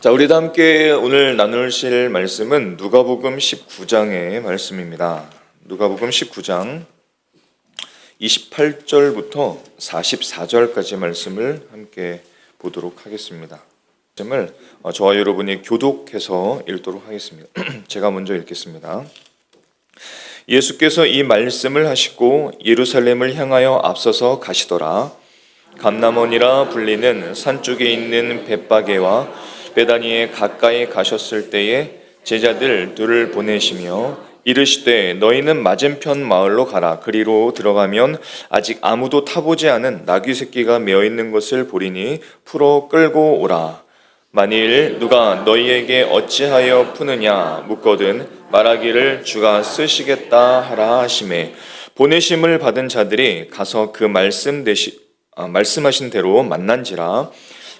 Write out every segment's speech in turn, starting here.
자, 우리 다 함께 오늘 나누실 말씀은 누가복음 19장의 말씀입니다. 누가복음 19장 28절부터 44절까지 말씀을 함께 보도록 하겠습니다. 말씀을 저와 여러분이 교독해서 읽도록 하겠습니다. 제가 먼저 읽겠습니다. 예수께서 이 말씀을 하시고 예루살렘을 향하여 앞서서 가시더라. 감람원이라 불리는 산 쪽에 있는 벳바게와 베다니에 가까이 가셨을 때에 제자들 둘을 보내시며 이르시되 너희는 맞은편 마을로 가라. 그리로 들어가면 아직 아무도 타보지 않은 나귀 새끼가 메어 있는 것을 보리니 풀어 끌고 오라. 만일 누가 너희에게 어찌하여 푸느냐 묻거든 말하기를 주가 쓰시겠다 하라 하시매 보내심을 받은 자들이 가서 그 말씀하신 대로 만난지라.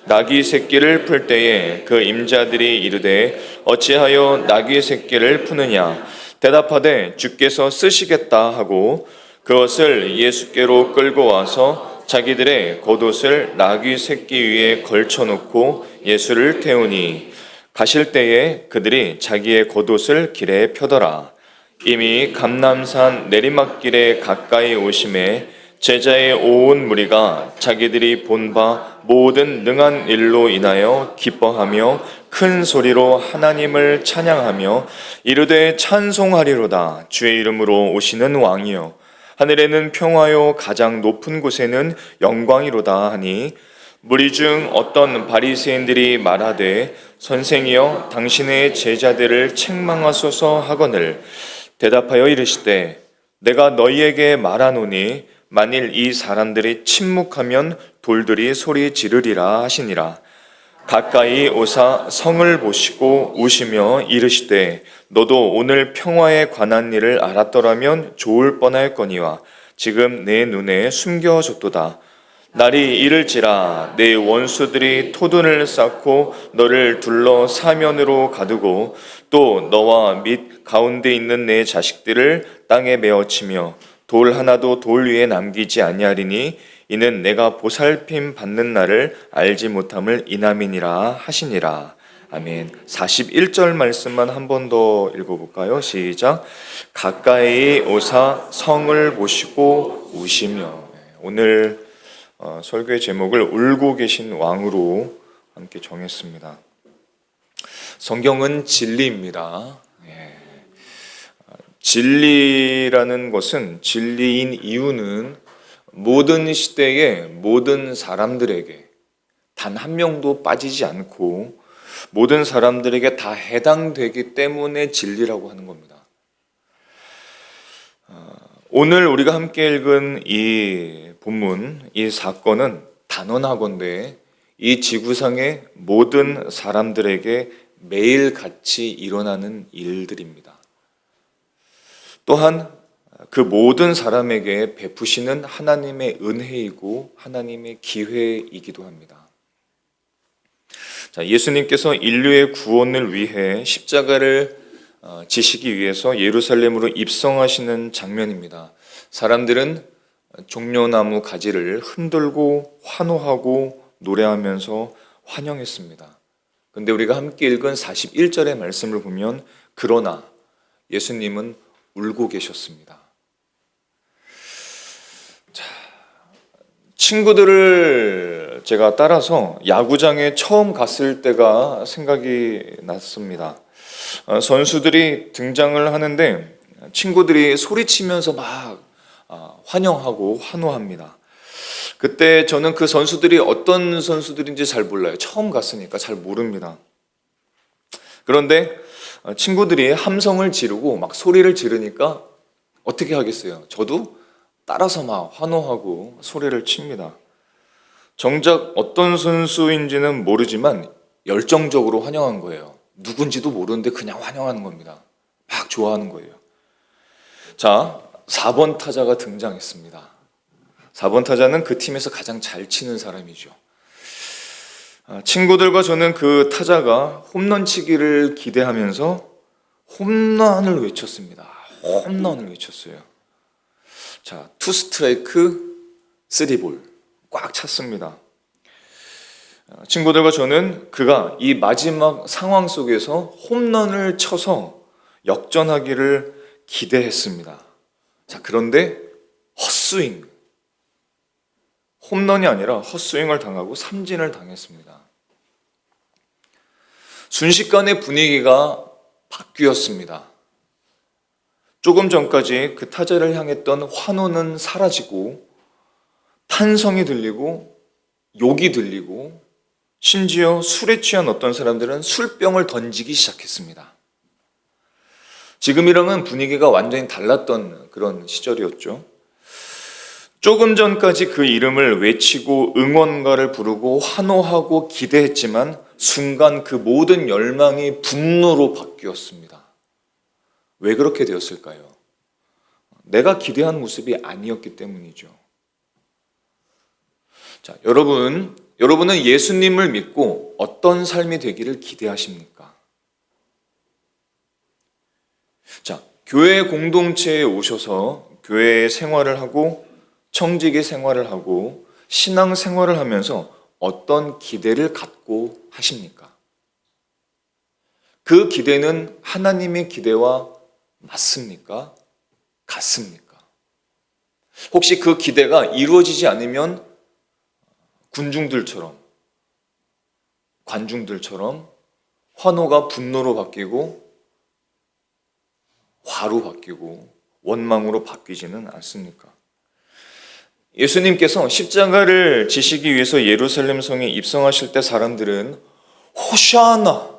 나귀 새끼를 풀 때에 그 임자들이 이르되 어찌하여 나귀 새끼를 푸느냐 대답하되 주께서 쓰시겠다 하고 그것을 예수께로 끌고 와서 자기들의 겉옷을 나귀 새끼 위에 걸쳐놓고 예수를 태우니 가실 때에 그들이 자기의 겉옷을 길에 펴더라. 이미 감람산 내리막길에 가까이 오심에 제자의 온 무리가 자기들이 본 바 모든 능한 일로 인하여 기뻐하며 큰 소리로 하나님을 찬양하며 이르되 찬송하리로다. 주의 이름으로 오시는 왕이여 하늘에는 평화요 가장 높은 곳에는 영광이로다 하니 무리 중 어떤 바리새인들이 말하되 선생이여 당신의 제자들을 책망하소서 하거늘 대답하여 이르시되 내가 너희에게 말하노니 만일 이 사람들이 침묵하면 돌들이 소리 지르리라 하시니라. 가까이 오사 성을 보시고 우시며 이르시되 너도 오늘 평화에 관한 일을 알았더라면 좋을 뻔하였거니와 지금 내 눈에 숨겨졌도다. 날이 이를지라 내 원수들이 토둔을 쌓고 너를 둘러 사면으로 가두고 또 너와 및 가운데 있는 내 자식들을 땅에 메어치며 돌 하나도 돌 위에 남기지 아니하리니 이는 내가 보살핌 받는 날을 알지 못함을 인함이니라 하시니라. 아멘. 41절 말씀만 한 번 더 읽어볼까요? 시작. 가까이 오사 성을 보시고 우시며. 오늘 설교의 제목을 울고 계신 왕으로 함께 정했습니다. 성경은 진리입니다. 진리라는 것은 진리인 이유는 모든 시대의 모든 사람들에게 단 한 명도 빠지지 않고 모든 사람들에게 다 해당되기 때문에 진리라고 하는 겁니다. 오늘 우리가 함께 읽은 이 본문, 이 사건은 단언하건대 이 지구상의 모든 사람들에게 매일같이 일어나는 일들입니다. 또한 그 모든 사람에게 베푸시는 하나님의 은혜이고 하나님의 기회이기도 합니다. 자, 예수님께서 인류의 구원을 위해 십자가를 지시기 위해서 예루살렘으로 입성하시는 장면입니다. 사람들은 종려나무 가지를 흔들고 환호하고 노래하면서 환영했습니다. 그런데 우리가 함께 읽은 41절의 말씀을 보면 그러나 예수님은 울고 계셨습니다. 자, 친구들을 제가 따라서 야구장에 처음 갔을 때가 생각이 났습니다. 선수들이 등장을 하는데 친구들이 소리치면서 막 환영하고 환호합니다. 그때 저는 그 선수들이 어떤 선수들인지 잘 몰라요. 처음 갔으니까 잘 모릅니다. 그런데 친구들이 함성을 지르고 막 소리를 지르니까 어떻게 하겠어요? 저도 따라서 막 환호하고 소리를 칩니다. 정작 어떤 선수인지는 모르지만 열정적으로 환영한 거예요. 누군지도 모르는데 그냥 환영하는 겁니다. 막 좋아하는 거예요. 자, 4번 타자가 등장했습니다. 4번 타자는 그 팀에서 가장 잘 치는 사람이죠. 친구들과 저는 그 타자가 홈런 치기를 기대하면서 홈런을 외쳤습니다. 홈런을 외쳤어요. 자, 2 스트라이크 3볼 꽉 찼습니다. 친구들과 저는 그가 이 마지막 상황 속에서 홈런을 쳐서 역전하기를 기대했습니다. 자, 그런데 헛스윙, 홈런이 아니라 헛스윙을 당하고 삼진을 당했습니다. 순식간에 분위기가 바뀌었습니다. 조금 전까지 그 타자를 향했던 환호는 사라지고 탄성이 들리고 욕이 들리고 심지어 술에 취한 어떤 사람들은 술병을 던지기 시작했습니다. 지금이랑은 분위기가 완전히 달랐던 그런 시절이었죠. 조금 전까지 그 이름을 외치고 응원가를 부르고 환호하고 기대했지만 순간 그 모든 열망이 분노로 바뀌었습니다. 왜 그렇게 되었을까요? 내가 기대한 모습이 아니었기 때문이죠. 자, 여러분은 예수님을 믿고 어떤 삶이 되기를 기대하십니까? 자, 교회 공동체에 오셔서 교회의 생활을 하고 청지기 생활을 하고 신앙 생활을 하면서 어떤 기대를 갖고 하십니까? 그 기대는 하나님의 기대와 맞습니까? 같습니까? 혹시 그 기대가 이루어지지 않으면 관중들처럼 환호가 분노로 바뀌고 화로 바뀌고 원망으로 바뀌지는 않습니까? 예수님께서 십자가를 지시기 위해서 예루살렘 성에 입성하실 때 사람들은 호샤나,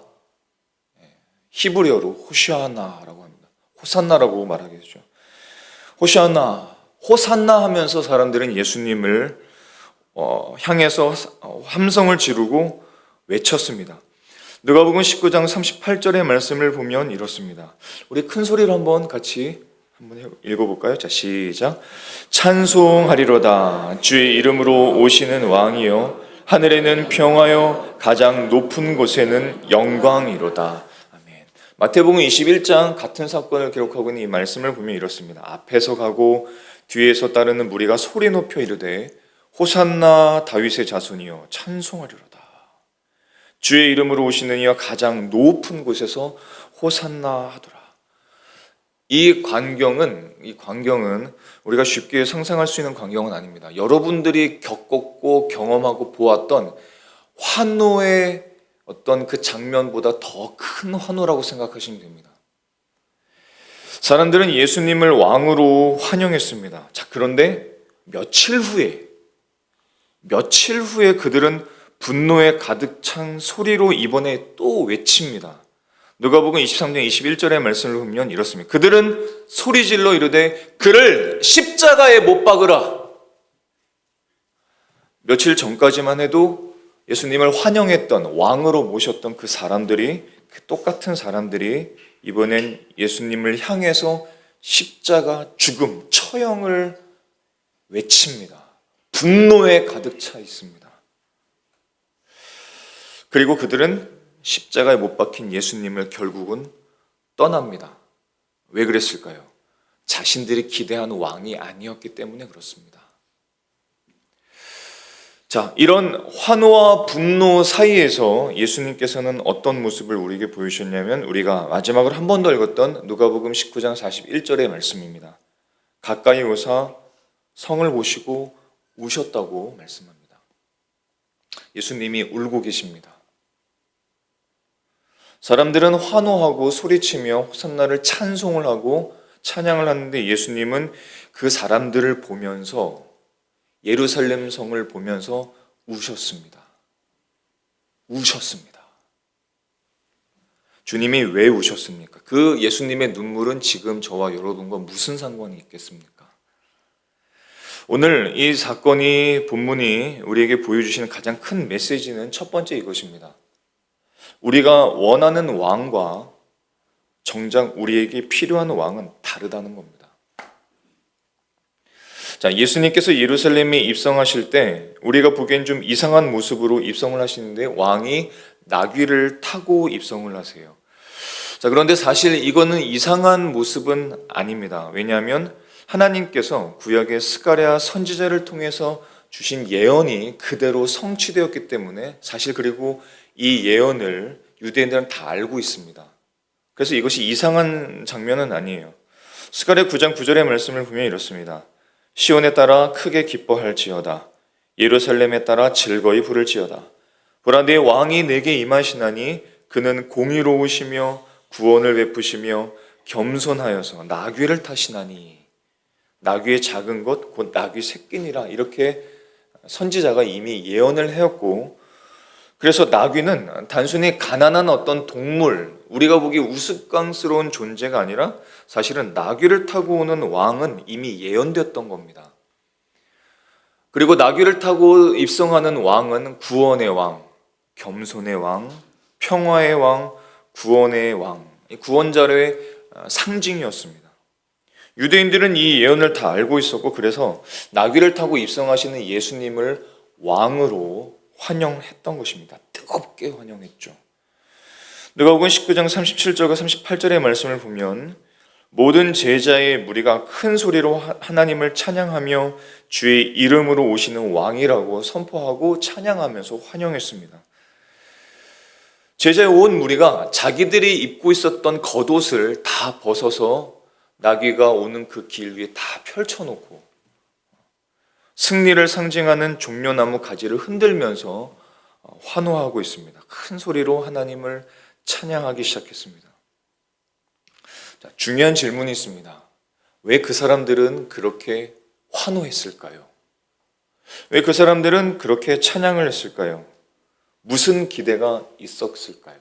히브리어로 호샤나라고 합니다. 호산나라고 말하겠죠. 호산나 하면서 사람들은 예수님을 향해서 함성을 지르고 외쳤습니다. 누가복음 19장 38절의 말씀을 보면 이렇습니다. 우리 큰 소리로 한번 같이 읽어볼까요? 자, 시작. 찬송하리로다. 주의 이름으로 오시는 왕이여, 하늘에는 평화여, 가장 높은 곳에는 영광이로다. 아멘. 마태복음 21장 같은 사건을 기록하고 있는 이 말씀을 보면 이렇습니다. 앞에서 가고 뒤에서 따르는 무리가 소리 높여 이르되 호산나 다윗의 자손이여 찬송하리로다. 주의 이름으로 오시는 이여 가장 높은 곳에서 호산나 하더라. 이 광경은 우리가 쉽게 상상할 수 있는 광경은 아닙니다. 여러분들이 겪었고 경험하고 보았던 환호의 어떤 그 장면보다 더 큰 환호라고 생각하시면 됩니다. 사람들은 예수님을 왕으로 환영했습니다. 자, 그런데 며칠 후에 그들은 분노에 가득 찬 소리로 이번에 또 외칩니다. 누가복음 23장 21절의 말씀을 보면 이렇습니다. 그들은 소리질러 이르되 그를 십자가에 못 박으라. 며칠 전까지만 해도 예수님을 환영했던 왕으로 모셨던 그 사람들이, 그 똑같은 사람들이 이번엔 예수님을 향해서 십자가, 죽음, 처형을 외칩니다. 분노에 가득 차 있습니다. 그리고 그들은 십자가에 못 박힌 예수님을 결국은 떠납니다. 왜 그랬을까요? 자신들이 기대한 왕이 아니었기 때문에 그렇습니다. 자, 이런 환호와 분노 사이에서 예수님께서는 어떤 모습을 우리에게 보여주셨냐면 우리가 마지막으로 한 번 더 읽었던 누가복음 19장 41절의 말씀입니다. 가까이 오사 성을 보시고 우셨다고 말씀합니다. 예수님이 울고 계십니다. 사람들은 환호하고 소리치며 호산나를 찬송을 하고 찬양을 하는데 예수님은 그 사람들을 보면서 예루살렘 성을 보면서 우셨습니다. 주님이 왜 우셨습니까? 그 예수님의 눈물은 지금 저와 여러분과 무슨 상관이 있겠습니까? 오늘 이 사건이 본문이 우리에게 보여주시는 가장 큰 메시지는 첫 번째 이것입니다. 우리가 원하는 왕과 정작 우리에게 필요한 왕은 다르다는 겁니다. 자, 예수님께서 예루살렘에 입성하실 때 우리가 보기엔 좀 이상한 모습으로 입성을 하시는데 왕이 나귀를 타고 입성을 하세요. 자, 그런데 사실 이거는 이상한 모습은 아닙니다. 왜냐하면 하나님께서 구약의 스가랴 선지자를 통해서 주신 예언이 그대로 성취되었기 때문에 사실 그리고 이 예언을 유대인들은 다 알고 있습니다. 그래서 이것이 이상한 장면은 아니에요. 스가랴 9장 9절의 말씀을 보면 이렇습니다. 시온에 따라 크게 기뻐할지어다. 예루살렘에 따라 즐거이 부를지어다. 보라, 내 왕이 내게 임하시나니 그는 공의로우시며 구원을 베푸시며 겸손하여서 나귀를 타시나니. 나귀의 작은 것 곧 나귀 새끼니라. 이렇게 선지자가 이미 예언을 해왔고, 그래서 나귀는 단순히 가난한 어떤 동물, 우리가 보기 우스꽝스러운 존재가 아니라 사실은 나귀를 타고 오는 왕은 이미 예언되었던 겁니다. 그리고 나귀를 타고 입성하는 왕은 구원의 왕, 겸손의 왕, 평화의 왕, 구원의 왕, 구원자의 상징이었습니다. 유대인들은 이 예언을 다 알고 있었고, 그래서 나귀를 타고 입성하시는 예수님을 왕으로 환영했던 것입니다. 뜨겁게 환영했죠. 누가복음 19장 37절과 38절의 말씀을 보면 모든 제자의 무리가 큰 소리로 하나님을 찬양하며 주의 이름으로 오시는 왕이라고 선포하고 찬양하면서 환영했습니다. 제자의 온 무리가 자기들이 입고 있었던 겉옷을 다 벗어서 나귀가 오는 그 길 위에 다 펼쳐놓고 승리를 상징하는 종려나무 가지를 흔들면서 환호하고 있습니다. 큰 소리로 하나님을 찬양하기 시작했습니다. 자, 중요한 질문이 있습니다. 왜 그 사람들은 그렇게 환호했을까요? 왜 그 사람들은 그렇게 찬양을 했을까요? 무슨 기대가 있었을까요?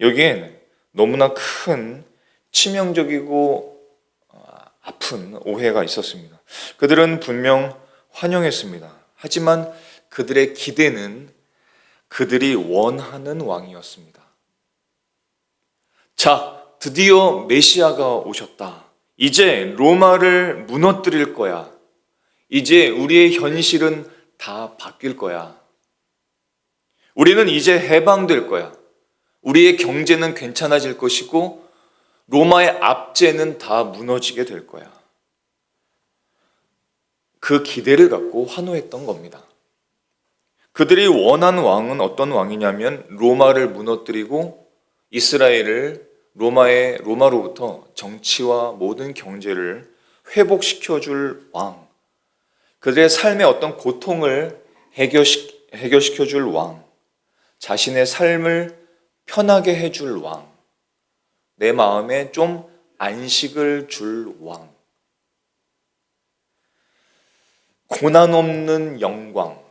여기엔 너무나 큰 치명적이고 아픈 오해가 있었습니다. 그들은 분명 환영했습니다. 하지만 그들의 기대는 그들이 원하는 왕이었습니다. 자, 드디어 메시아가 오셨다. 이제 로마를 무너뜨릴 거야. 이제 우리의 현실은 다 바뀔 거야. 우리는 이제 해방될 거야. 우리의 경제는 괜찮아질 것이고 로마의 압제는 다 무너지게 될 거야. 그 기대를 갖고 환호했던 겁니다. 그들이 원한 왕은 어떤 왕이냐면 로마를 무너뜨리고 이스라엘을 로마로부터 정치와 모든 경제를 회복시켜줄 왕, 그들의 삶의 어떤 고통을 해결시켜줄 왕, 자신의 삶을 편하게 해줄 왕, 내 마음에 좀 안식을 줄 왕, 고난 없는 영광,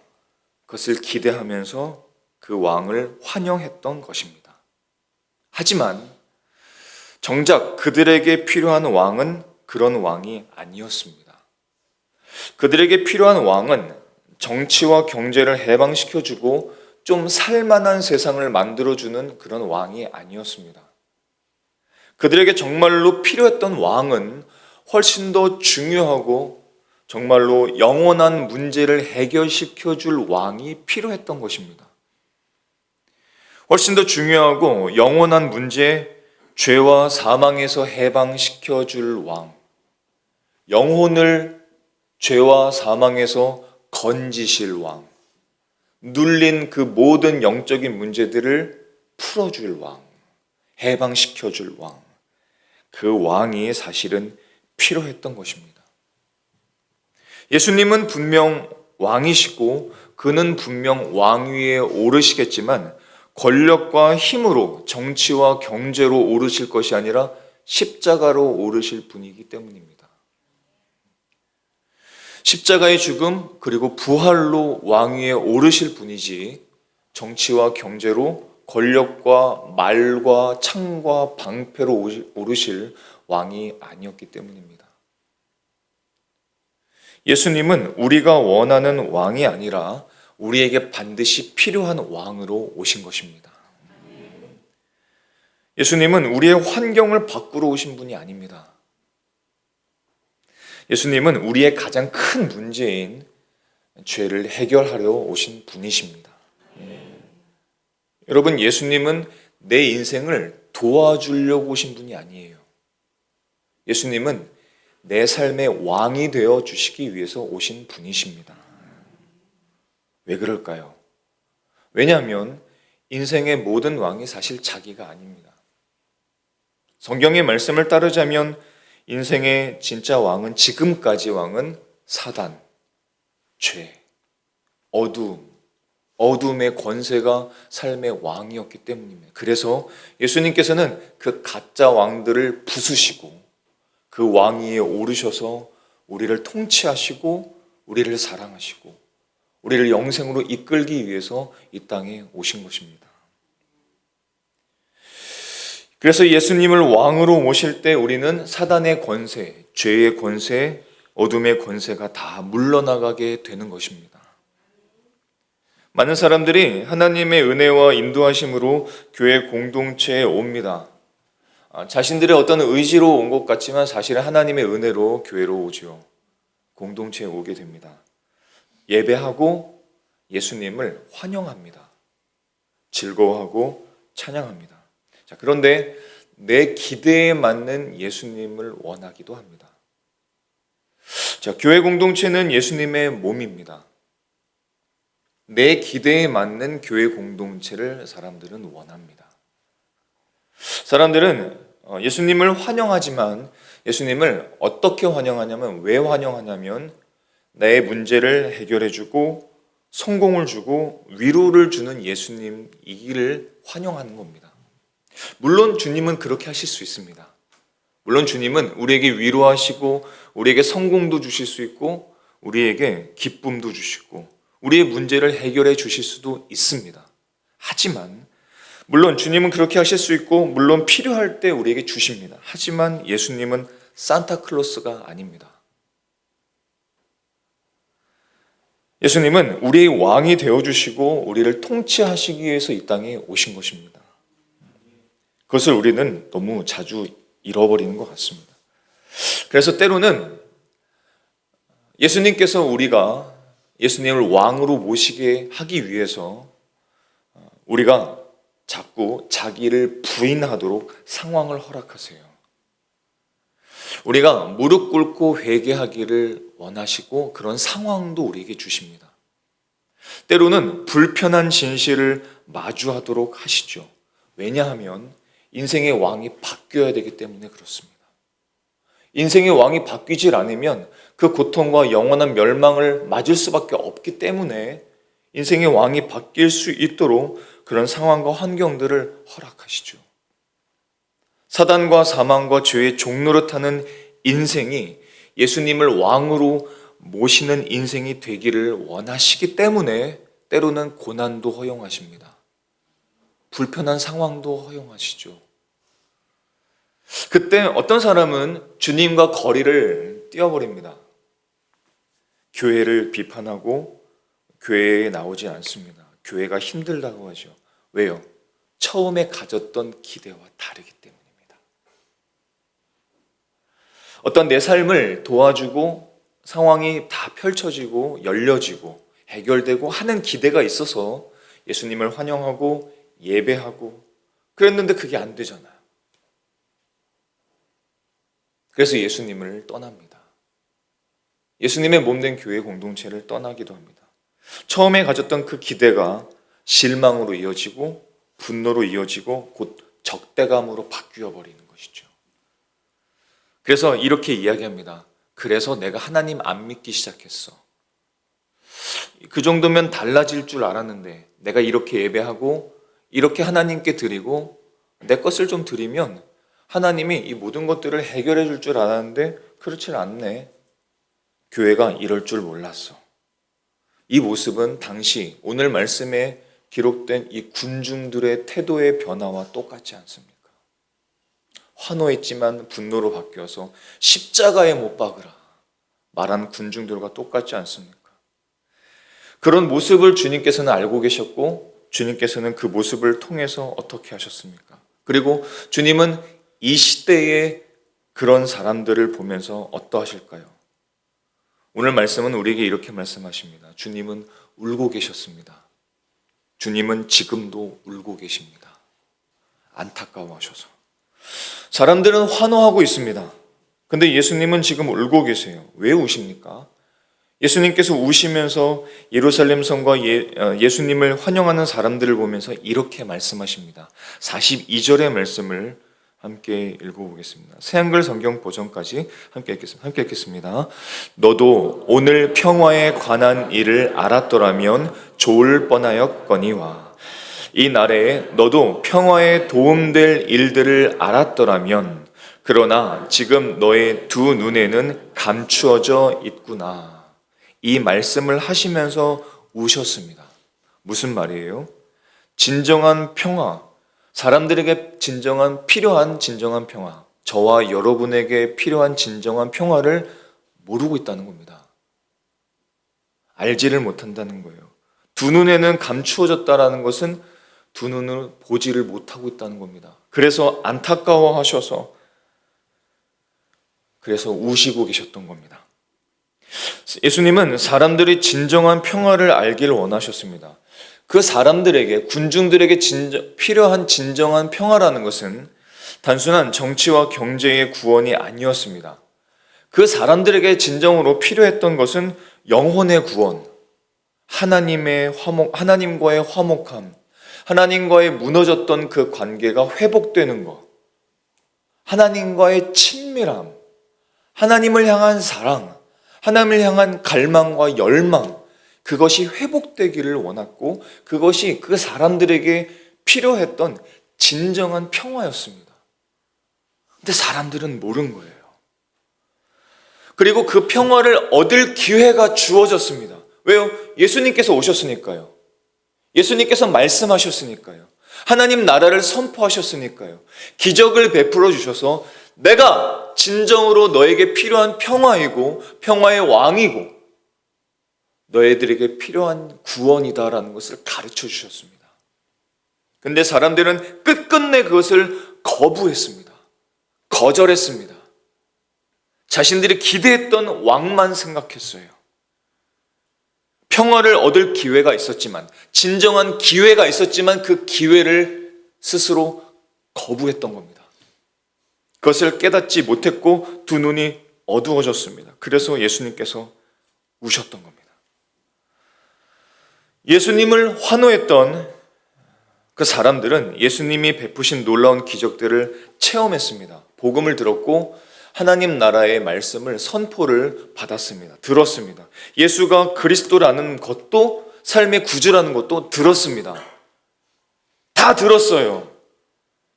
그것을 기대하면서 그 왕을 환영했던 것입니다. 하지만 정작 그들에게 필요한 왕은 그런 왕이 아니었습니다. 그들에게 필요한 왕은 정치와 경제를 해방시켜주고 좀 살만한 세상을 만들어주는 그런 왕이 아니었습니다. 그들에게 정말로 필요했던 왕은 훨씬 더 중요하고 정말로 영원한 문제를 해결시켜줄 왕이 필요했던 것입니다. 훨씬 더 중요하고 영원한 문제, 죄와 사망에서 해방시켜줄 왕, 영혼을 죄와 사망에서 건지실 왕, 눌린 그 모든 영적인 문제들을 풀어줄 왕, 해방시켜줄 왕, 그 왕이 사실은 필요했던 것입니다. 예수님은 분명 왕이시고 그는 분명 왕위에 오르시겠지만 권력과 힘으로 정치와 경제로 오르실 것이 아니라 십자가로 오르실 분이기 때문입니다. 십자가의 죽음 그리고 부활로 왕위에 오르실 분이지 정치와 경제로 권력과 말과 창과 방패로 오르실 왕이 아니었기 때문입니다. 예수님은 우리가 원하는 왕이 아니라 우리에게 반드시 필요한 왕으로 오신 것입니다. 예수님은 우리의 환경을 바꾸러 오신 분이 아닙니다. 예수님은 우리의 가장 큰 문제인 죄를 해결하려 오신 분이십니다. 여러분, 예수님은 내 인생을 도와주려고 오신 분이 아니에요. 예수님은 내 삶의 왕이 되어 주시기 위해서 오신 분이십니다. 왜 그럴까요? 왜냐하면 인생의 모든 왕이 사실 자기가 아닙니다. 성경의 말씀을 따르자면 인생의 진짜 왕은, 지금까지 왕은 사단, 죄, 어둠의 권세가 삶의 왕이었기 때문입니다. 그래서 예수님께서는 그 가짜 왕들을 부수시고 그 왕위에 오르셔서 우리를 통치하시고 우리를 사랑하시고 우리를 영생으로 이끌기 위해서 이 땅에 오신 것입니다. 그래서 예수님을 왕으로 모실 때 우리는 사단의 권세, 죄의 권세, 어둠의 권세가 다 물러나가게 되는 것입니다. 많은 사람들이 하나님의 은혜와 인도하심으로 교회 공동체에 옵니다. 자신들의 어떤 의지로 온 것 같지만 사실은 하나님의 은혜로 교회로 오죠. 공동체에 오게 됩니다. 예배하고 예수님을 환영합니다. 즐거워하고 찬양합니다. 자, 그런데 내 기대에 맞는 예수님을 원하기도 합니다. 자, 교회 공동체는 예수님의 몸입니다. 내 기대에 맞는 교회 공동체를 사람들은 원합니다. 사람들은 예수님을 환영하지만 예수님을 어떻게 환영하냐면, 왜 환영하냐면 내 문제를 해결해주고 성공을 주고 위로를 주는 예수님이기를 환영하는 겁니다. 물론 주님은 그렇게 하실 수 있습니다. 물론 주님은 우리에게 위로하시고 우리에게 성공도 주실 수 있고 우리에게 기쁨도 주시고 우리의 문제를 해결해 주실 수도 있습니다. 하지만 물론 주님은 그렇게 하실 수 있고 물론 필요할 때 우리에게 주십니다. 하지만 예수님은 산타클로스가 아닙니다. 예수님은 우리의 왕이 되어주시고 우리를 통치하시기 위해서 이 땅에 오신 것입니다. 그것을 우리는 너무 자주 잃어버리는 것 같습니다. 그래서 때로는 예수님께서 우리가 예수님을 왕으로 모시게 하기 위해서 우리가 자꾸 자기를 부인하도록 상황을 허락하세요. 우리가 무릎 꿇고 회개하기를 원하시고 그런 상황도 우리에게 주십니다. 때로는 불편한 진실을 마주하도록 하시죠. 왜냐하면 인생의 왕이 바뀌어야 되기 때문에 그렇습니다. 인생의 왕이 바뀌질 않으면 그 고통과 영원한 멸망을 맞을 수밖에 없기 때문에 인생의 왕이 바뀔 수 있도록 그런 상황과 환경들을 허락하시죠. 사단과 사망과 죄의 종노릇하는 인생이 예수님을 왕으로 모시는 인생이 되기를 원하시기 때문에 때로는 고난도 허용하십니다. 불편한 상황도 허용하시죠. 그때 어떤 사람은 주님과 거리를 띄워버립니다. 교회를 비판하고 교회에 나오지 않습니다. 교회가 힘들다고 하죠. 왜요? 처음에 가졌던 기대와 다르기 때문입니다. 어떤 내 삶을 도와주고 상황이 다 펼쳐지고 열려지고 해결되고 하는 기대가 있어서 예수님을 환영하고 예배하고 그랬는데 그게 안 되잖아요. 그래서 예수님을 떠납니다. 예수님의 몸된 교회 공동체를 떠나기도 합니다. 처음에 가졌던 그 기대가 실망으로 이어지고 분노로 이어지고 곧 적대감으로 바뀌어 버리는 것이죠. 그래서 이렇게 이야기합니다. 그래서 내가 하나님 안 믿기 시작했어. 그 정도면 달라질 줄 알았는데 내가 이렇게 예배하고 이렇게 하나님께 드리고 내 것을 좀 드리면 하나님이 이 모든 것들을 해결해 줄 줄 알았는데 그렇지 않네. 교회가 이럴 줄 몰랐어. 이 모습은 당시 오늘 말씀에 기록된 이 군중들의 태도의 변화와 똑같지 않습니까? 환호했지만 분노로 바뀌어서 십자가에 못 박으라 말한 군중들과 똑같지 않습니까? 그런 모습을 주님께서는 알고 계셨고 주님께서는 그 모습을 통해서 어떻게 하셨습니까? 그리고 주님은 이 시대에 그런 사람들을 보면서 어떠하실까요? 오늘 말씀은 우리에게 이렇게 말씀하십니다. 주님은 울고 계셨습니다. 주님은 지금도 울고 계십니다. 안타까워하셔서. 사람들은 환호하고 있습니다. 근데 예수님은 지금 울고 계세요. 왜 우십니까? 예수님께서 우시면서 예루살렘 성과 예수님을 환영하는 사람들을 보면서 이렇게 말씀하십니다. 42절의 말씀을 함께 읽어보겠습니다. 새한글 성경 버전까지 함께 읽겠습니다. 너도 오늘 평화에 관한 일을 알았더라면 좋을 뻔하였거니와 이 날에 너도 평화에 도움될 일들을 알았더라면 그러나 지금 너의 두 눈에는 감추어져 있구나. 이 말씀을 하시면서 우셨습니다. 무슨 말이에요? 진정한 평화, 사람들에게 필요한 진정한 평화, 저와 여러분에게 필요한 진정한 평화를 모르고 있다는 겁니다. 알지를 못한다는 거예요. 두 눈에는 감추어졌다라는 것은 두 눈을 보지를 못하고 있다는 겁니다. 그래서 안타까워하셔서 그래서 우시고 계셨던 겁니다. 예수님은 사람들이 진정한 평화를 알기를 원하셨습니다. 그 사람들에게, 군중들에게 필요한 진정한 평화라는 것은 단순한 정치와 경제의 구원이 아니었습니다. 그 사람들에게 진정으로 필요했던 것은 영혼의 구원, 하나님과의 화목함, 하나님과의 무너졌던 그 관계가 회복되는 것, 하나님과의 친밀함, 하나님을 향한 사랑, 하나님을 향한 갈망과 열망, 그것이 회복되기를 원했고 그것이 그 사람들에게 필요했던 진정한 평화였습니다. 근데 사람들은 모른 거예요. 그리고 그 평화를 얻을 기회가 주어졌습니다. 왜요? 예수님께서 오셨으니까요. 예수님께서 말씀하셨으니까요. 하나님 나라를 선포하셨으니까요. 기적을 베풀어 주셔서 내가 진정으로 너에게 필요한 평화이고 평화의 왕이고 너희들에게 필요한 구원이다라는 것을 가르쳐 주셨습니다. 근데 사람들은 끝끝내 그것을 거부했습니다. 거절했습니다. 자신들이 기대했던 왕만 생각했어요. 평화를 얻을 기회가 있었지만, 진정한 기회가 있었지만 그 기회를 스스로 거부했던 겁니다. 그것을 깨닫지 못했고 두 눈이 어두워졌습니다. 그래서 예수님께서 우셨던 겁니다. 예수님을 환호했던 그 사람들은 예수님이 베푸신 놀라운 기적들을 체험했습니다. 복음을 들었고 하나님 나라의 말씀을 선포를 받았습니다. 들었습니다. 예수가 그리스도라는 것도 삶의 구주라는 것도 들었습니다. 다 들었어요.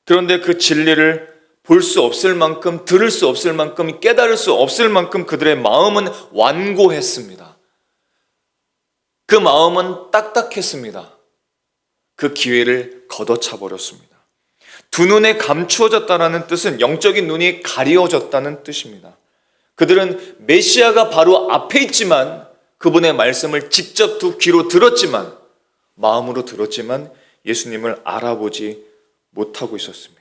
그런데 그 진리를 볼 수 없을 만큼, 들을 수 없을 만큼, 깨달을 수 없을 만큼 그들의 마음은 완고했습니다. 그 마음은 딱딱했습니다. 그 기회를 걷어차 버렸습니다. 두 눈에 감추어졌다는 뜻은 영적인 눈이 가리워졌다는 뜻입니다. 그들은 메시아가 바로 앞에 있지만 그분의 말씀을 직접 두 귀로 들었지만 마음으로 들었지만 예수님을 알아보지 못하고 있었습니다.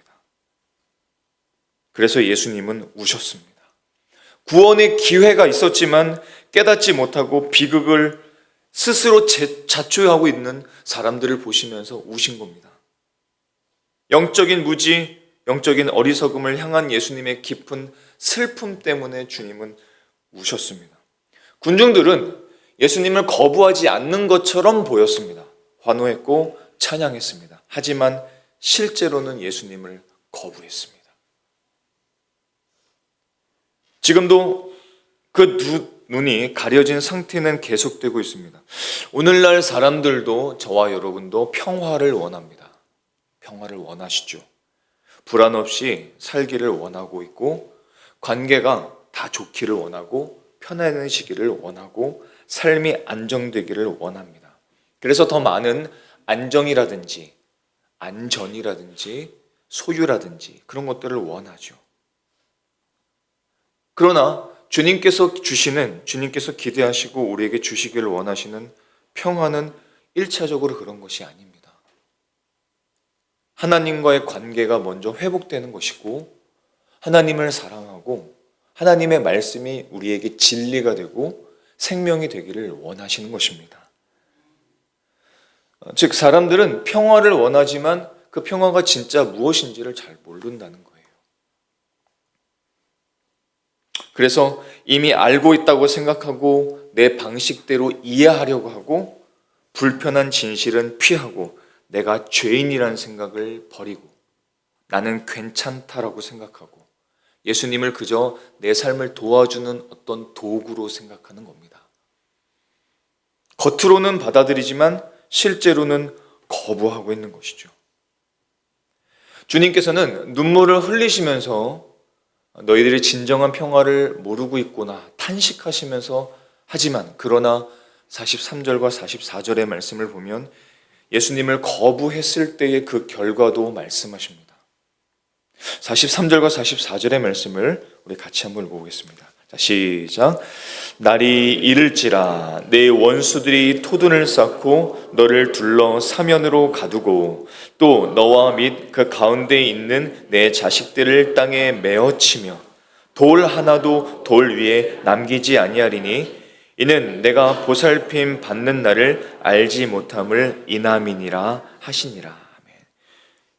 그래서 예수님은 우셨습니다. 구원의 기회가 있었지만 깨닫지 못하고 비극을 스스로 자초하고 있는 사람들을 보시면서 우신 겁니다. 영적인 무지, 영적인 어리석음을 향한 예수님의 깊은 슬픔 때문에 주님은 우셨습니다. 군중들은 예수님을 거부하지 않는 것처럼 보였습니다. 환호했고 찬양했습니다. 하지만 실제로는 예수님을 거부했습니다. 지금도 그 눈이 가려진 상태는 계속되고 있습니다. 오늘날 사람들도 저와 여러분도 평화를 원합니다. 평화를 원하시죠. 불안 없이 살기를 원하고 있고 관계가 다 좋기를 원하고 편안해지기를 원하고 삶이 안정되기를 원합니다. 그래서 더 많은 안정이라든지 안전이라든지 소유라든지 그런 것들을 원하죠. 그러나 주님께서 기대하시고 우리에게 주시기를 원하시는 평화는 1차적으로 그런 것이 아닙니다. 하나님과의 관계가 먼저 회복되는 것이고 하나님을 사랑하고 하나님의 말씀이 우리에게 진리가 되고 생명이 되기를 원하시는 것입니다. 즉 사람들은 평화를 원하지만 그 평화가 진짜 무엇인지를 잘 모른다는 거예요. 그래서 이미 알고 있다고 생각하고 내 방식대로 이해하려고 하고 불편한 진실은 피하고 내가 죄인이라는 생각을 버리고 나는 괜찮다라고 생각하고 예수님을 그저 내 삶을 도와주는 어떤 도구로 생각하는 겁니다. 겉으로는 받아들이지만 실제로는 거부하고 있는 것이죠. 주님께서는 눈물을 흘리시면서 너희들이 진정한 평화를 모르고 있구나 탄식하시면서 하지만 그러나 43절과 44절의 말씀을 보면 예수님을 거부했을 때의 그 결과도 말씀하십니다. 43절과 44절의 말씀을 우리 같이 한번 보겠습니다. 자, 시작. 날이 이를지라 내 원수들이 토둔을 쌓고 너를 둘러 사면으로 가두고 또 너와 및 그 가운데 있는 내 자식들을 땅에 메어치며 돌 하나도 돌 위에 남기지 아니하리니 이는 내가 보살핌 받는 날을 알지 못함을 인함이니라 하시니라.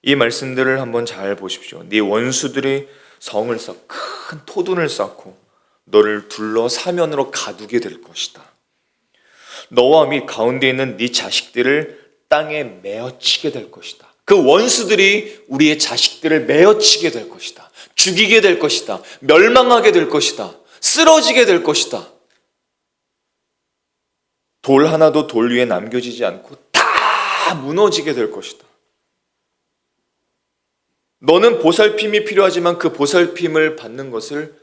이 말씀들을 한번 잘 보십시오. 네 원수들이 성을 쌓고 큰 토둔을 쌓고 너를 둘러 사면으로 가두게 될 것이다. 너와 및 가운데 있는 네 자식들을 땅에 메어치게 될 것이다. 그 원수들이 우리의 자식들을 메어치게 될 것이다. 죽이게 될 것이다. 멸망하게 될 것이다. 쓰러지게 될 것이다. 돌 하나도 돌 위에 남겨지지 않고 다 무너지게 될 것이다. 너는 보살핌이 필요하지만 그 보살핌을 받는 것을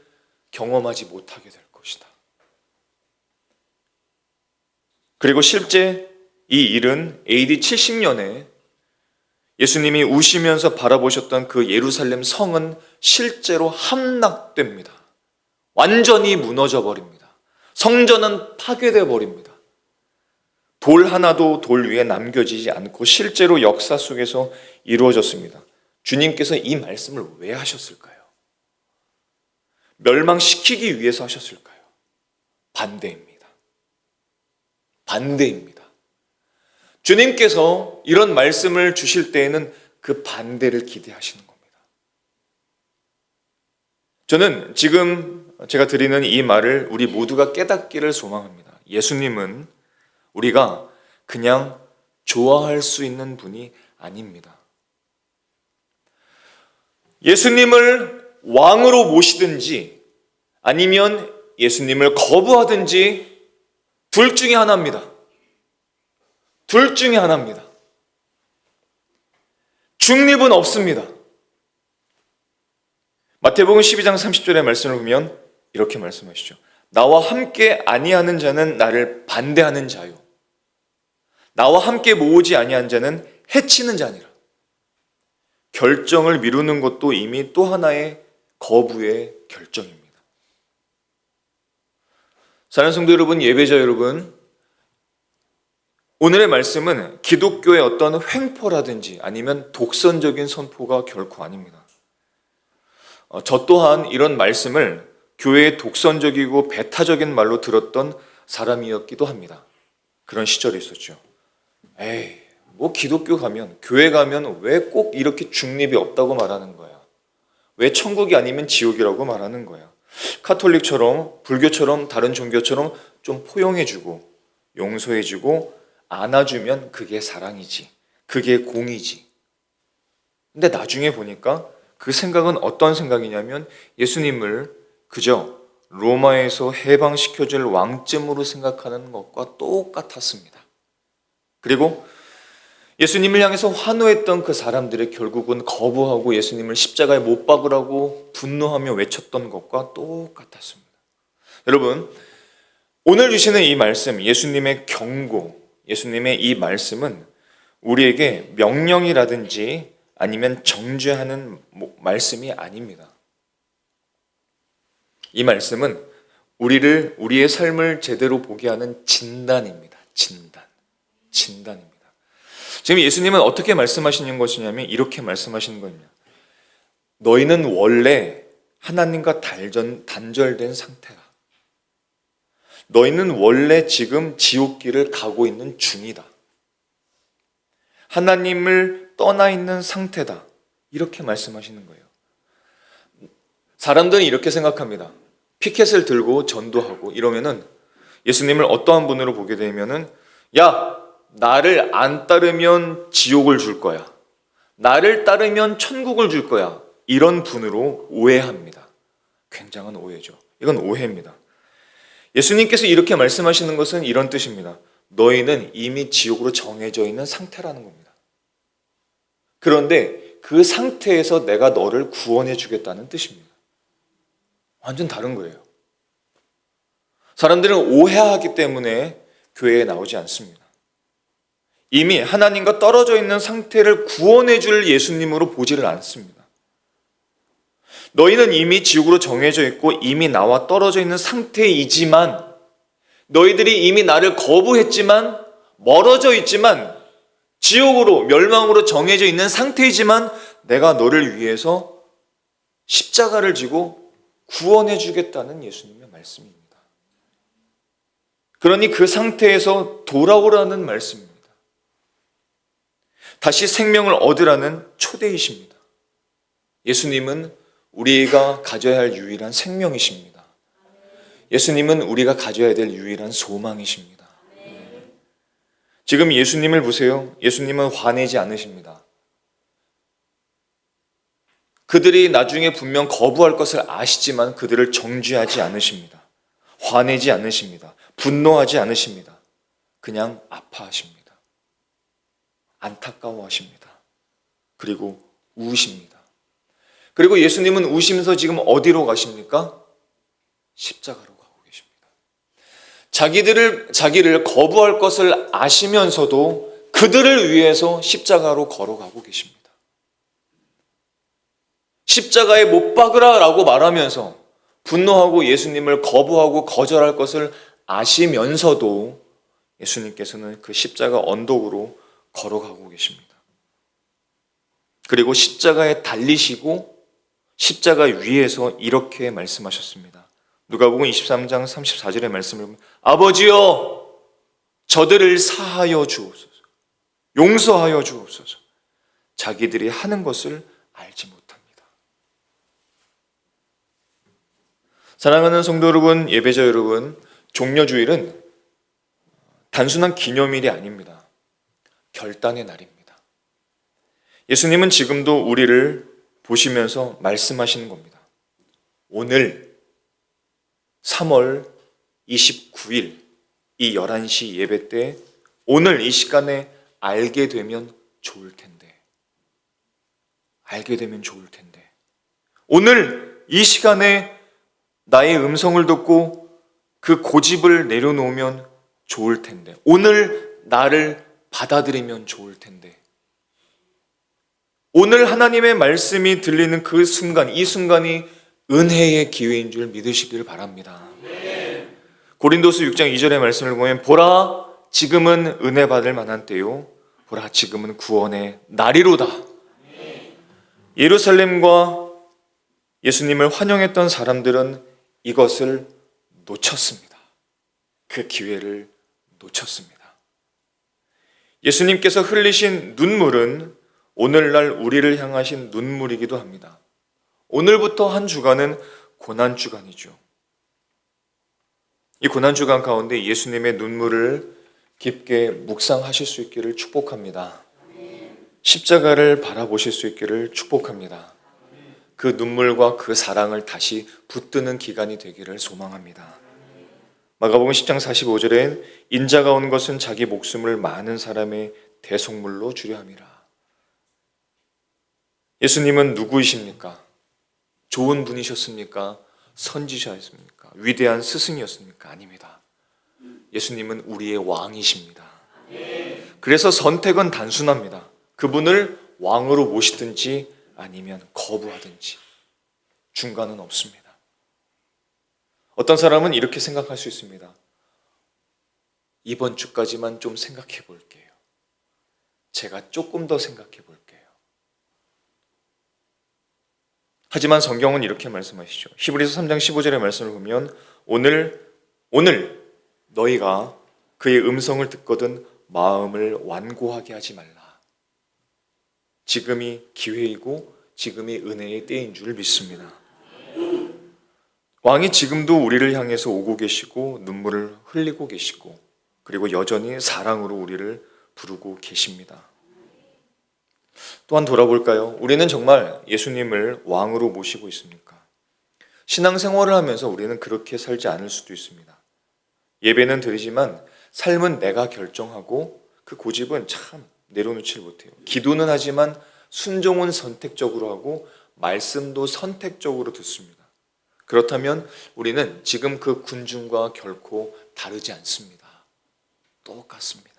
경험하지 못하게 될 것이다. 그리고 실제 이 일은 AD 70년에 예수님이 우시면서 바라보셨던 그 예루살렘 성은 실제로 함락됩니다. 완전히 무너져 버립니다. 성전은 파괴되어 버립니다. 돌 하나도 돌 위에 남겨지지 않고 실제로 역사 속에서 이루어졌습니다. 주님께서 이 말씀을 왜 하셨을까요? 멸망시키기 위해서 하셨을까요? 반대입니다. 반대입니다. 주님께서 이런 말씀을 주실 때에는 그 반대를 기대하시는 겁니다. 저는 지금 제가 드리는 이 말을 우리 모두가 깨닫기를 소망합니다. 예수님은 우리가 그냥 좋아할 수 있는 분이 아닙니다. 예수님을 왕으로 모시든지 아니면 예수님을 거부하든지 둘 중에 하나입니다. 둘 중에 하나입니다. 중립은 없습니다. 마태복음 12장 30절의 말씀을 보면 이렇게 말씀하시죠. 나와 함께 아니하는 자는 나를 반대하는 자요. 나와 함께 모으지 아니한 자는 해치는 자니라. 결정을 미루는 것도 이미 또 하나의 거부의 결정입니다. 사랑하는 성도 여러분, 예배자 여러분, 오늘의 말씀은 기독교의 어떤 횡포라든지 아니면 독선적인 선포가 결코 아닙니다. 저 또한 이런 말씀을 교회의 독선적이고 배타적인 말로 들었던 사람이었기도 합니다. 그런 시절이 있었죠. 에이, 뭐 기독교 가면, 교회 가면 왜 꼭 이렇게 중립이 없다고 말하는 거야? 왜 천국이 아니면 지옥이라고 말하는 거야? 카톨릭처럼, 불교처럼, 다른 종교처럼 좀 포용해주고 용서해주고 안아주면 그게 사랑이지, 그게 공이지. 근데 나중에 보니까 그 생각은 어떤 생각이냐면 예수님을 그저 로마에서 해방시켜줄 왕쯤으로 생각하는 것과 똑같았습니다. 그리고 예수님을 향해서 환호했던 그 사람들이 결국은 거부하고 예수님을 십자가에 못 박으라고 분노하며 외쳤던 것과 똑같았습니다. 여러분, 오늘 주시는 이 말씀, 예수님의 경고, 예수님의 이 말씀은 우리에게 명령이라든지 아니면 정죄하는 말씀이 아닙니다. 이 말씀은 우리의 삶을 제대로 보게 하는 진단입니다. 진단입니다. 지금 예수님은 어떻게 말씀하시는 것이냐면 이렇게 말씀하시는 겁니다. 너희는 원래 하나님과 단절된 상태다. 너희는 원래 지금 지옥길을 가고 있는 중이다. 하나님을 떠나 있는 상태다. 이렇게 말씀하시는 거예요. 사람들은 이렇게 생각합니다. 피켓을 들고 전도하고 이러면은 예수님을 어떠한 분으로 보게 되면은 야, 나를 안 따르면 지옥을 줄 거야. 나를 따르면 천국을 줄 거야. 이런 분으로 오해합니다. 굉장한 오해죠. 이건 오해입니다. 예수님께서 이렇게 말씀하시는 것은 이런 뜻입니다. 너희는 이미 지옥으로 정해져 있는 상태라는 겁니다. 그런데 그 상태에서 내가 너를 구원해 주겠다는 뜻입니다. 완전 다른 거예요. 사람들은 오해하기 때문에 교회에 나오지 않습니다. 이미 하나님과 떨어져 있는 상태를 구원해 줄 예수님으로 보지를 않습니다. 너희는 이미 지옥으로 정해져 있고 이미 나와 떨어져 있는 상태이지만, 너희들이 이미 나를 거부했지만, 멀어져 있지만, 지옥으로 멸망으로 정해져 있는 상태이지만 내가 너를 위해서 십자가를 지고 구원해 주겠다는 예수님의 말씀입니다. 그러니 그 상태에서 돌아오라는 말씀입니다. 다시 생명을 얻으라는 초대이십니다. 예수님은 우리가 가져야 할 유일한 생명이십니다. 예수님은 우리가 가져야 될 유일한 소망이십니다. 지금 예수님을 보세요. 예수님은 화내지 않으십니다. 그들이 나중에 분명 거부할 것을 아시지만 그들을 정죄하지 않으십니다. 화내지 않으십니다. 분노하지 않으십니다. 그냥 아파하십니다. 안타까워하십니다. 그리고 우십니다. 그리고 예수님은 우시면서 지금 어디로 가십니까? 십자가로 가고 계십니다. 자기를 거부할 것을 아시면서도 그들을 위해서 십자가로 걸어가고 계십니다. 십자가에 못 박으라 라고 말하면서 분노하고 예수님을 거부하고 거절할 것을 아시면서도 예수님께서는 그 십자가 언덕으로 걸어가고 계십니다. 그리고 십자가에 달리시고 십자가 위에서 이렇게 말씀하셨습니다. 누가복음 23장 34절의 말씀을 보면 아버지여 저들을 사하여 주옵소서, 용서하여 주옵소서, 자기들이 하는 것을 알지 못합니다. 사랑하는 성도 여러분, 예배자 여러분, 종려주일은 단순한 기념일이 아닙니다. 결단의 날입니다. 예수님은 지금도 우리를 보시면서 말씀하시는 겁니다. 오늘 3월 29일 이 11시 예배 때 오늘 이 시간에 알게 되면 좋을 텐데, 알게 되면 좋을 텐데, 오늘 이 시간에 나의 음성을 듣고 그 고집을 내려놓으면 좋을 텐데, 오늘 나를 받아들이면 좋을 텐데, 오늘 하나님의 말씀이 들리는 그 순간, 이 순간이 은혜의 기회인 줄 믿으시길 바랍니다. 고린도서 6장 2절의 말씀을 보면 보라 지금은 은혜 받을 만한 때요, 보라 지금은 구원의 날이로다. 예루살렘과 예수님을 환영했던 사람들은 이것을 놓쳤습니다. 그 기회를 놓쳤습니다. 예수님께서 흘리신 눈물은 오늘날 우리를 향하신 눈물이기도 합니다. 오늘부터 한 주간은 고난주간이죠. 이 고난주간 가운데 예수님의 눈물을 깊게 묵상하실 수 있기를 축복합니다. 십자가를 바라보실 수 있기를 축복합니다. 그 눈물과 그 사랑을 다시 붙드는 기간이 되기를 소망합니다. 마가복음 10장 45절엔 인자가 온 것은 자기 목숨을 많은 사람의 대속물로 주려 함이라. 예수님은 누구이십니까? 좋은 분이셨습니까? 선지자였습니까? 위대한 스승이었습니까? 아닙니다. 예수님은 우리의 왕이십니다. 그래서 선택은 단순합니다. 그분을 왕으로 모시든지 아니면 거부하든지, 중간은 없습니다. 어떤 사람은 이렇게 생각할 수 있습니다. 이번 주까지만 좀 생각해 볼게요. 제가 조금 더 생각해 볼게요. 하지만 성경은 이렇게 말씀하시죠. 히브리서 3장 15절의 말씀을 보면 오늘 너희가 그의 음성을 듣거든 마음을 완고하게 하지 말라. 지금이 기회이고 지금이 은혜의 때인 줄 믿습니다. 왕이 지금도 우리를 향해서 오고 계시고 눈물을 흘리고 계시고 그리고 여전히 사랑으로 우리를 부르고 계십니다. 또한 돌아볼까요? 우리는 정말 예수님을 왕으로 모시고 있습니까? 신앙생활을 하면서 우리는 그렇게 살지 않을 수도 있습니다. 예배는 드리지만 삶은 내가 결정하고 그 고집은 참 내려놓지 못해요. 기도는 하지만 순종은 선택적으로 하고 말씀도 선택적으로 듣습니다. 그렇다면 우리는 지금 그 군중과 결코 다르지 않습니다. 똑같습니다.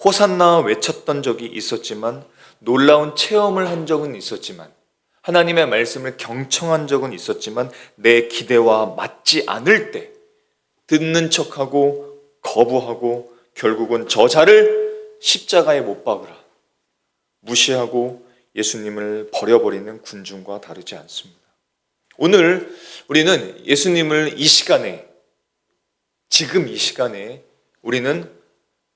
호산나 외쳤던 적이 있었지만 놀라운 체험을 한 적은 있었지만 하나님의 말씀을 경청한 적은 있었지만 내 기대와 맞지 않을 때 듣는 척하고 거부하고 결국은 저자를 십자가에 못 박으라 무시하고 예수님을 버려버리는 군중과 다르지 않습니다. 오늘 우리는 예수님을 이 시간에 지금 이 시간에 우리는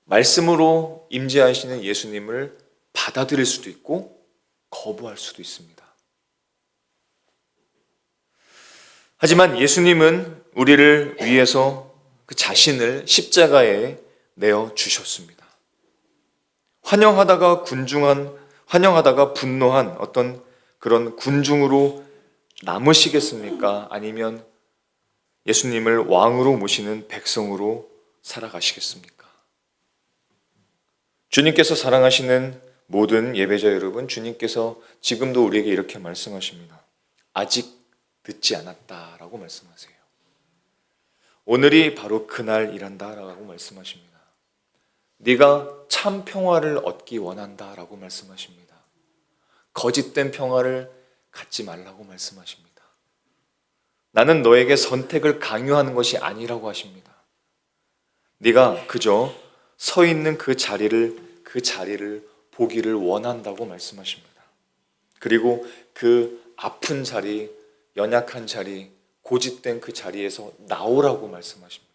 말씀으로 임재하시는 예수님을 받아들일 수도 있고 거부할 수도 있습니다. 하지만 예수님은 우리를 위해서 그 자신을 십자가에 내어 주셨습니다. 환영하다가 분노한 어떤 그런 군중으로 남으시겠습니까? 아니면 예수님을 왕으로 모시는 백성으로 살아가시겠습니까? 주님께서 사랑하시는 모든 예배자 여러분, 주님께서 지금도 우리에게 이렇게 말씀하십니다. 아직 늦지 않았다라고 말씀하세요. 오늘이 바로 그날이란다라고 말씀하십니다. 네가 참 평화를 얻기 원한다라고 말씀하십니다. 거짓된 평화를 갖지 말라고 말씀하십니다. 나는 너에게 선택을 강요하는 것이 아니라고 하십니다. 네가 그저 서 있는 그 자리를 보기를 원한다고 말씀하십니다. 그리고 그 아픈 자리, 연약한 자리, 고집된 그 자리에서 나오라고 말씀하십니다.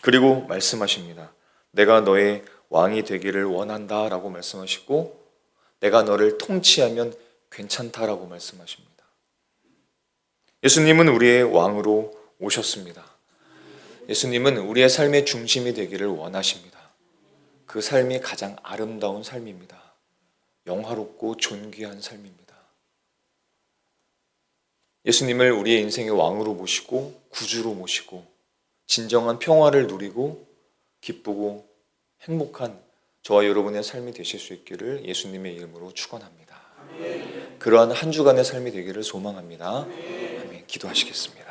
그리고 말씀하십니다. 내가 너의 왕이 되기를 원한다라고 말씀하시고 내가 너를 통치하면 괜찮다라고 말씀하십니다. 예수님은 우리의 왕으로 오셨습니다. 예수님은 우리의 삶의 중심이 되기를 원하십니다. 그 삶이 가장 아름다운 삶입니다. 영화롭고 존귀한 삶입니다. 예수님을 우리의 인생의 왕으로 모시고 구주로 모시고 진정한 평화를 누리고 기쁘고 행복한 저와 여러분의 삶이 되실 수 있기를 예수님의 이름으로 축원합니다. 그러한 한 주간의 삶이 되기를 소망합니다. 아멘. 기도하시겠습니다.